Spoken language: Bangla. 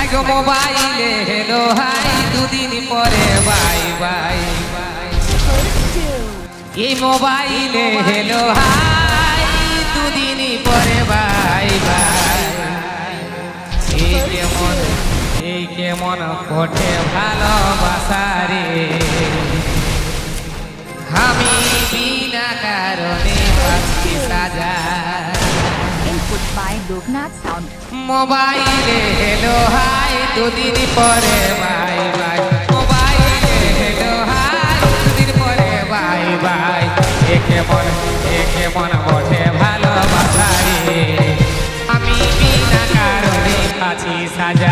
আগো মোবাইলে হেলো হাই দুদিন পরে বাই বাই এই মোবাইলে হেলো হাই দুদিন পরে বাই বাই এই কেমন কোটে ভালোবাসা রে আমি বিনা কারণে পাচ্ছি সাজা Input by Loknath Sound. মোবাইলে হেলো হাই দুদিন পরে বাই বাই মোবাইলে হেলো হাই দুদিন পরে বাই বাই একে মন বটে ভালোবাসা রে আমি বিনা কারণে পাচ্ছি সাজা